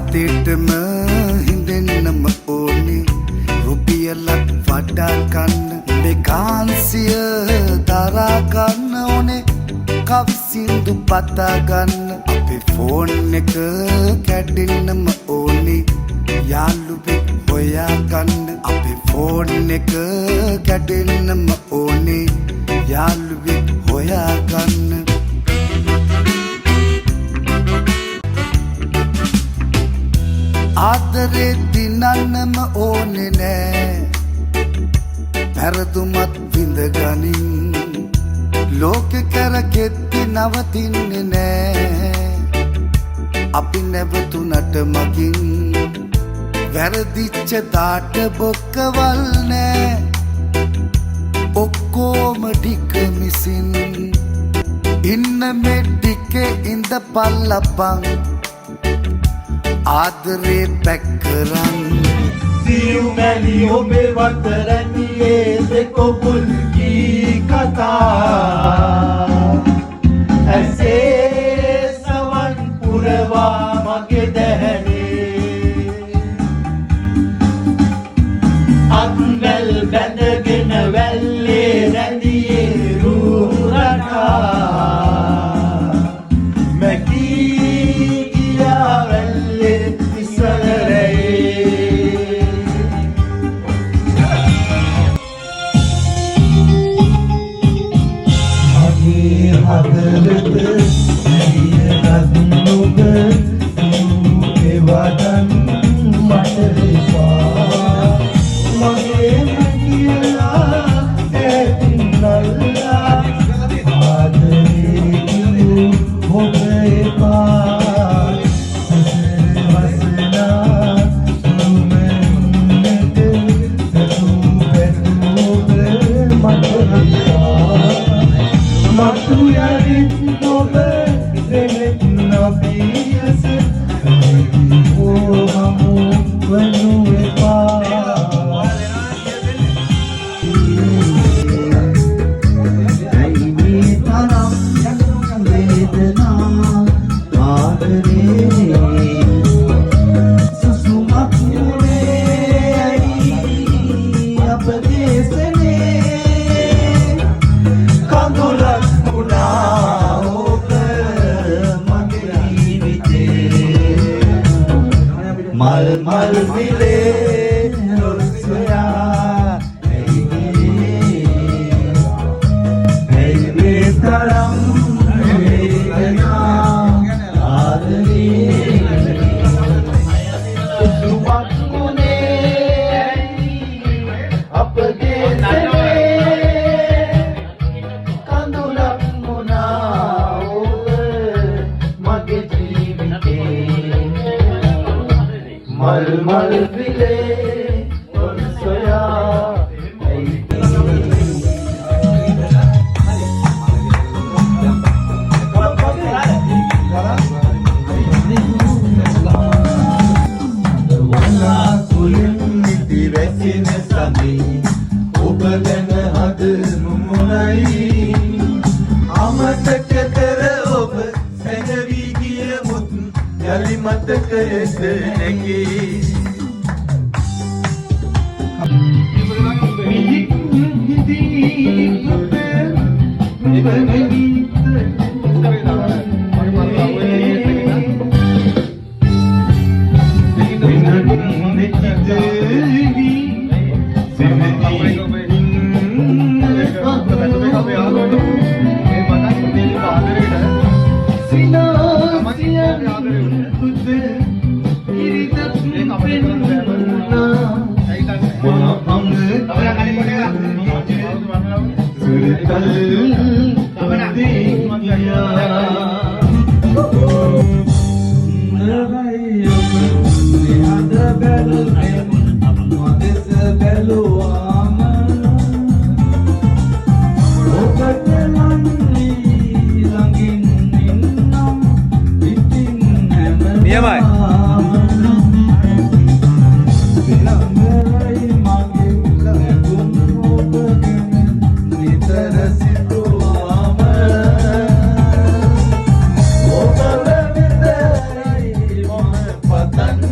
රාත්‍රියටම හිඳෙන්නම ඕනේ රුපියලක් වඩා ගන්න මේ කාන්සිය දරා ගන්න ඕනේ කවි සින්දු පතා ගන්න අපේ ෆෝන් එක කැඩෙන්නම ඕනේ යාළුවෙක් හොයා ගන්න අපේ ෆෝන් එක කැඩෙන්නම ඕනේ යාළුවෙක් හොයා ගන්න ආදරේ දිනන්නම ඕනේ නෑ පැරදුමත් විඳ ගනින් ලෝකෙ කරකෙත්ති නවතින්නේ නෑ අපි නැවතුනට මගින් වැරදිච්ච දාට බොක්කවල් නෑ ඔක්කෝම ටික මිසින් ඉන්න මේ ටිකේ ඉඳ පල්ලපං ආදරේ පැක්කරන් සියු මැලි ඔබේ වතරැනියේ දෙකොපුල් කී කතා ඇසේ සවන් පුරවා මගේ දැහැනේ අත්වැල් බැඳගෙන වැල්ලේ රැඳියේ රූරටා මැකී ගියා වැල්ලේ Mal mal vile soya hey me taram hey gana adri sumat mune apde kandulak muna mage jeevite mal mal vile soya ඔබගෙන හද මුමුණයි අමතක කර ඔබ සැඟවි ගිය මුත් යලි මතකයට නැගී Patan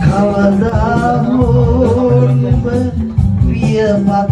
කවදා හෝ නුඹ පියපත්